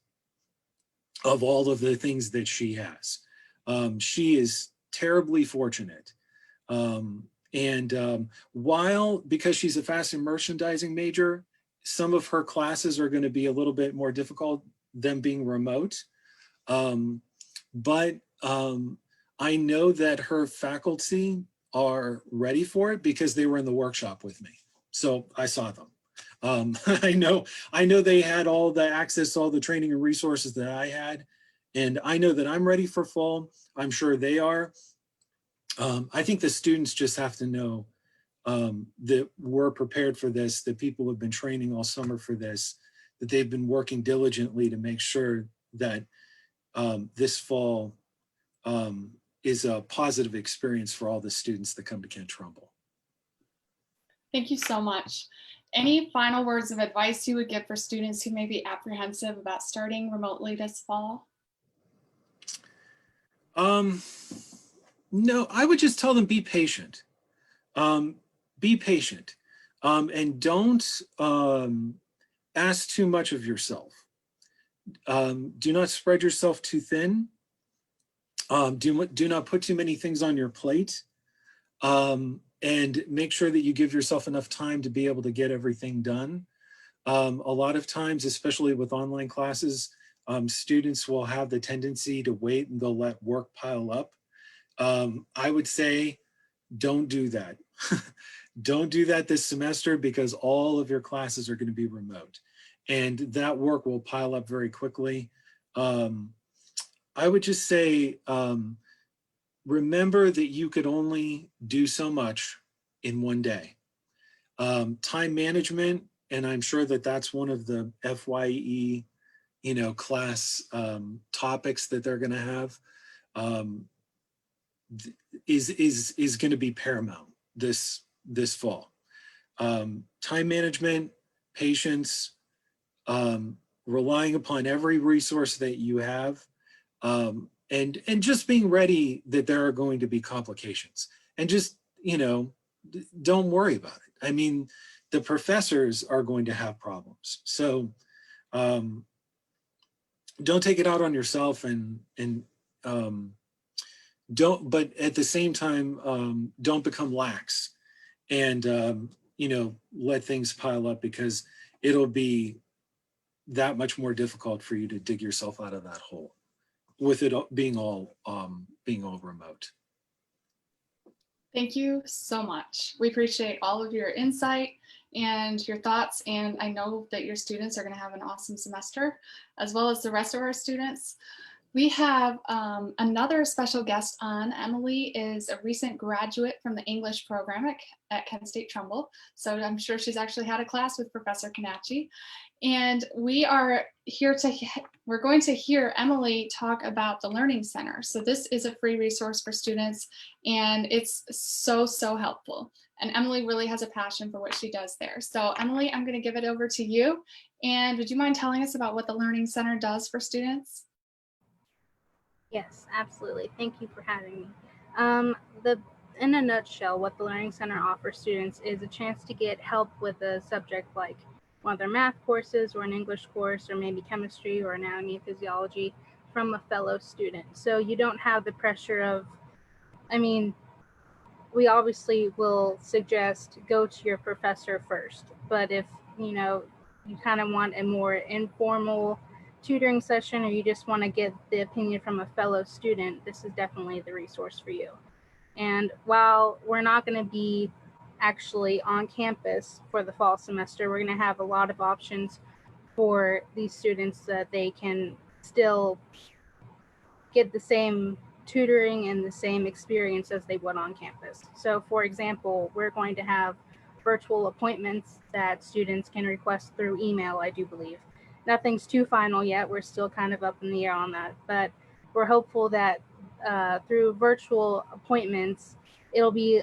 of all of the things that she has. She is terribly fortunate. While, because she's a fashion merchandising major, some of her classes are going to be a little bit more difficult, them being remote. But I know that her faculty are ready for it because they were in the workshop with me. So I saw them. I know they had all the access to all the training and resources that I had. And I know that I'm ready for fall. I'm sure they are. I think the students just have to know that we're prepared for this, that people have been training all summer for this, that they've been working diligently to make sure that this fall is a positive experience for all the students that come to Kent Trumbull. Thank you so much. Any final words of advice you would give for students who may be apprehensive about starting remotely this fall? No, I would just tell them be patient. Be patient, and don't ask too much of yourself. Do not spread yourself too thin. Do not put too many things on your plate. And make sure that you give yourself enough time to be able to get everything done. A lot of times, especially with online classes, students will have the tendency to wait and they'll let work pile up. I would say, don't do that. Don't do that this semester because all of your classes are going to be remote and that work will pile up very quickly. I would just say, remember that you could only do so much in one day. Time management, and I'm sure that that's one of the FYE, class topics that they're going to have, is going to be paramount this fall. Time management, patience, relying upon every resource that you have. And just being ready that there are going to be complications and just, don't worry about it. I mean, the professors are going to have problems. So don't take it out on yourself and but at the same time, don't become lax and let things pile up, because it'll be that much more difficult for you to dig yourself out of that hole with it being all remote. Thank you so much. We appreciate all of your insight and your thoughts, and I know that your students are going to have an awesome semester, as well as the rest of our students. We have another special guest on. Emily is a recent graduate from the English program at Kent State Trumbull. So I'm sure she's actually had a class with Professor Kanachi. And we're going to hear Emily talk about the Learning Center. So this is a free resource for students, and it's so, so helpful. And Emily really has a passion for what she does there. So Emily, I'm going to give it over to you. And would you mind telling us about what the Learning Center does for students? Yes, absolutely. Thank you for having me. In a nutshell, what the Learning Center offers students is a chance to get help with a subject like one of their math courses or an English course or maybe chemistry or anatomy and physiology from a fellow student. So you don't have the pressure of, we obviously will suggest go to your professor first, but if you kind of want a more informal tutoring session, or you just want to get the opinion from a fellow student, this is definitely the resource for you. And while we're not going to be actually on campus for the fall semester, we're going to have a lot of options for these students that they can still get the same tutoring and the same experience as they would on campus. So for example, we're going to have virtual appointments that students can request through email, I do believe. Nothing's too final yet. We're still kind of up in the air on that, but we're hopeful that through virtual appointments, it'll be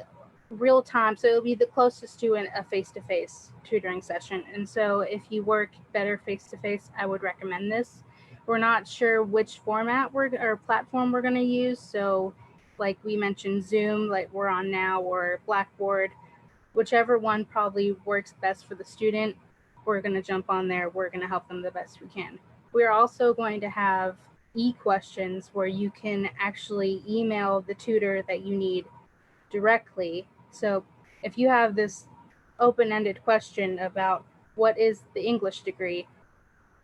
real time. So it'll be the closest to a face-to-face tutoring session. And so if you work better face-to-face, I would recommend this. We're not sure which format or platform we're going to use. So like we mentioned, Zoom, like we're on now, or Blackboard, whichever one probably works best for the student, we're going to jump on there. We're going to help them the best we can. We're also going to have e-questions where you can actually email the tutor that you need directly. So if you have this open-ended question about what is the English degree,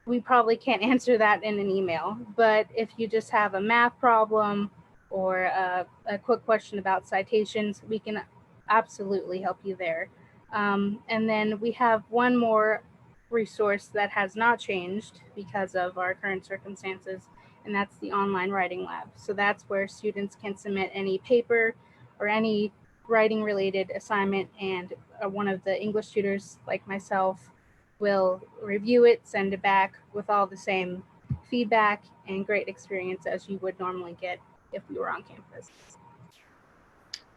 we probably can't answer that in an email. But if you just have a math problem or a quick question about citations, we can absolutely help you there. And then we have one more resource that has not changed because of our current circumstances, and that's the online writing lab. So that's where students can submit any paper or any writing related assignment, and one of the English tutors like myself will review it, send it back with all the same feedback and great experience as you would normally get if we were on campus.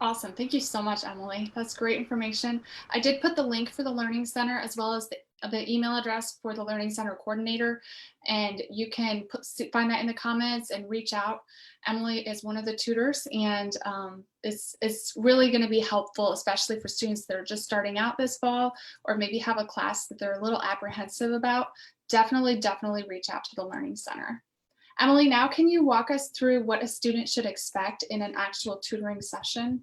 Awesome. Thank you so much, Emily. That's great information. I did put the link for the Learning Center as well as the email address for the Learning Center coordinator, and you can find that in the comments and reach out. Emily is one of the tutors, and it's really going to be helpful, especially for students that are just starting out this fall or maybe have a class that they're a little apprehensive about. Definitely reach out to the Learning Center. Emily, now can you walk us through what a student should expect in an actual tutoring session?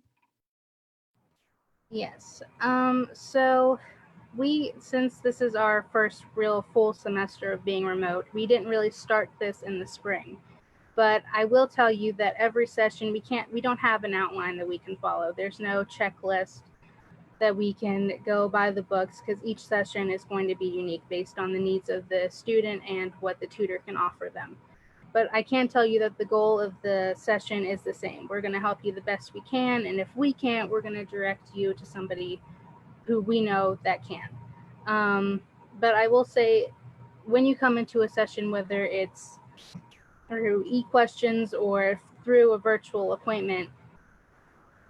Yes. So since this is our first real full semester of being remote, we didn't really start this in the spring. But I will tell you that every session we don't have an outline that we can follow. There's no checklist that we can go by the books, because each session is going to be unique based on the needs of the student and what the tutor can offer them. But I can tell you that the goal of the session is the same. We're going to help you the best we can, and if we can't, we're going to direct you to somebody who we know that can. But I will say, when you come into a session, whether it's through e-questions or through a virtual appointment,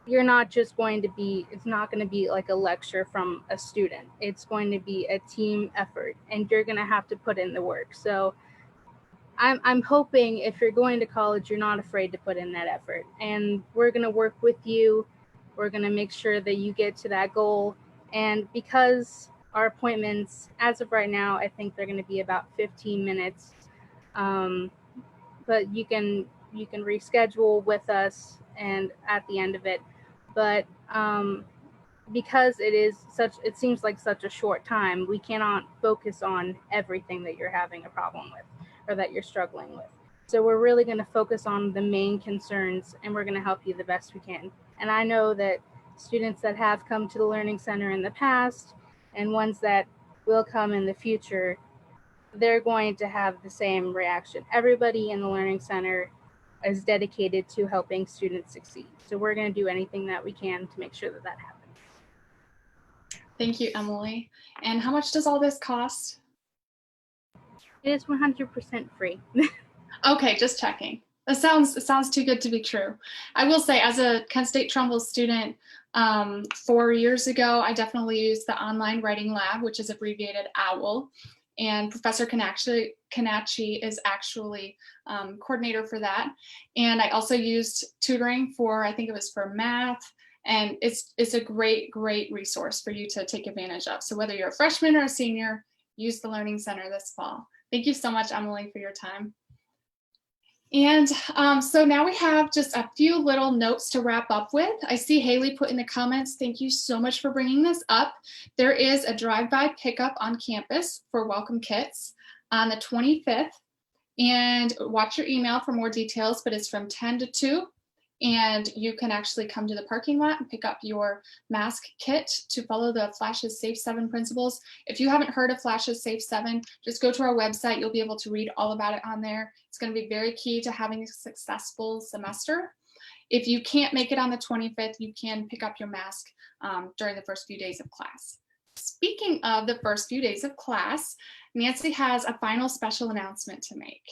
you're not just going to be, it's not going to be like a lecture from a student. It's going to be a team effort, and you're going to have to put in the work. So I'm hoping if you're going to college, you're not afraid to put in that effort, and we're going to work with you. We're going to make sure that you get to that goal. And because our appointments, as of right now, I think they're going to be about 15 minutes. But you can reschedule with us and at the end of it. But because it seems like such a short time, we cannot focus on everything that you're having a problem with or that you're struggling with. So we're really going to focus on the main concerns, and we're going to help you the best we can. And I know that students that have come to the Learning Center in the past and ones that will come in the future, they're going to have the same reaction. Everybody in the Learning Center is dedicated to helping students succeed. So we're going to do anything that we can to make sure that that happens. Thank you, Emily. And how much does all this cost? It is 100% free. Okay, just checking. It sounds too good to be true. I will say, as a Kent State Trumbull student, 4 years ago, I definitely used the online writing lab, which is abbreviated OWL. And Professor Kanachi is actually coordinator for that. And I also used tutoring for, I think it was for math. And it's a great resource for you to take advantage of. So whether you're a freshman or a senior, use the Learning Center this fall. Thank you so much, Emily, for your time. And so now we have just a few little notes to wrap up with. I see Haley put in the comments, thank you so much for bringing this up. There is a drive-by pickup on campus for welcome kits on the 25th. And watch your email for more details, but it's from 10 to 2. And you can actually come to the parking lot and pick up your mask kit to follow the Flash's Safe 7 principles. If you haven't heard of Flash's Safe 7, just go to our website. You'll be able to read all about it on there. It's going to be very key to having a successful semester. If you can't make it on the 25th, you can pick up your mask during the first few days of class. Speaking of the first few days of class, Nancy has a final special announcement to make.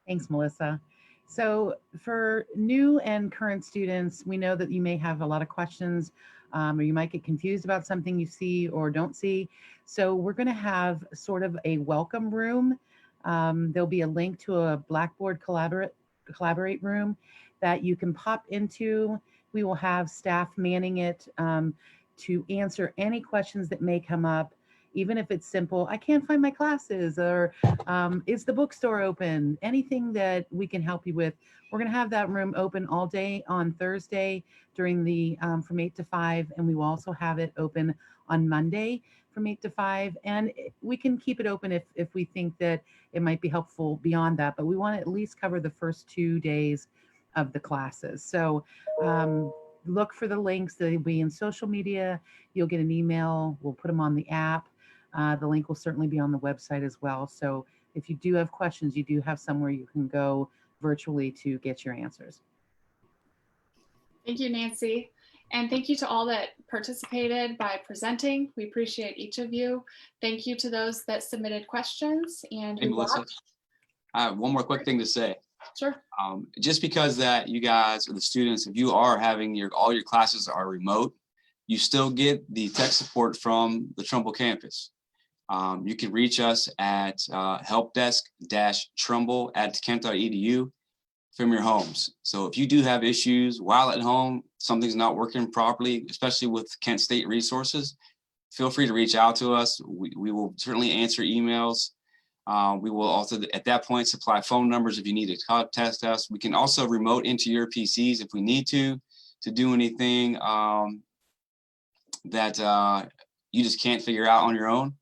Thanks, Melissa. So for new and current students, we know that you may have a lot of questions or you might get confused about something you see or don't see. So we're going to have sort of a welcome room. There'll be a link to a Blackboard collaborate room that you can pop into. We will have staff manning it to answer any questions that may come up. Even if it's simple, I can't find my classes, or is the bookstore open? Anything that we can help you with. We're going to have that room open all day on Thursday during the from 8 to 5, and we will also have it open on Monday from 8 to 5. And we can keep it open if we think that it might be helpful beyond that, but we want to at least cover the first 2 days of the classes. So look for the links. They'll be in social media. You'll get an email. We'll put them on the app. The link will certainly be on the website as well. So if you do have questions, you do have somewhere you can go virtually to get your answers. Thank you, Nancy. And thank you to all that participated by presenting. We appreciate each of you. Thank you to those that submitted questions. And Hey, Melissa, I have one more quick thing to say. Sure. Just because that you guys or the students, if you are having all your classes are remote, you still get the tech support from the Trumbull campus. You can reach us at helpdesk-trumbull@kent.edu from your homes. So if you do have issues while at home, something's not working properly, especially with Kent State resources, feel free to reach out to us. We will certainly answer emails. We will also, at that point, supply phone numbers if you need to contact us. We can also remote into your PCs if we need to do anything that you just can't figure out on your own.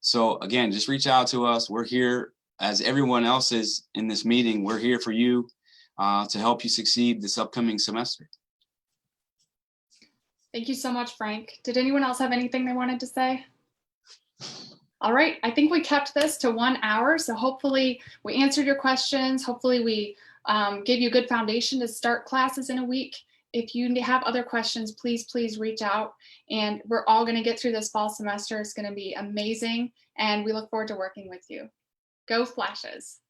So again, just reach out to us. We're here, as everyone else is in this meeting, we're here for you to help you succeed this upcoming semester. Thank you so much, Frank. Did anyone else have anything they wanted to say? All right, I think we kept this to 1 hour. So hopefully we answered your questions. Hopefully we gave you a good foundation to start classes in a week. If you have other questions, please reach out, and we're all going to get through this fall semester. It's going to be amazing, and we look forward to working with you. Go Flashes.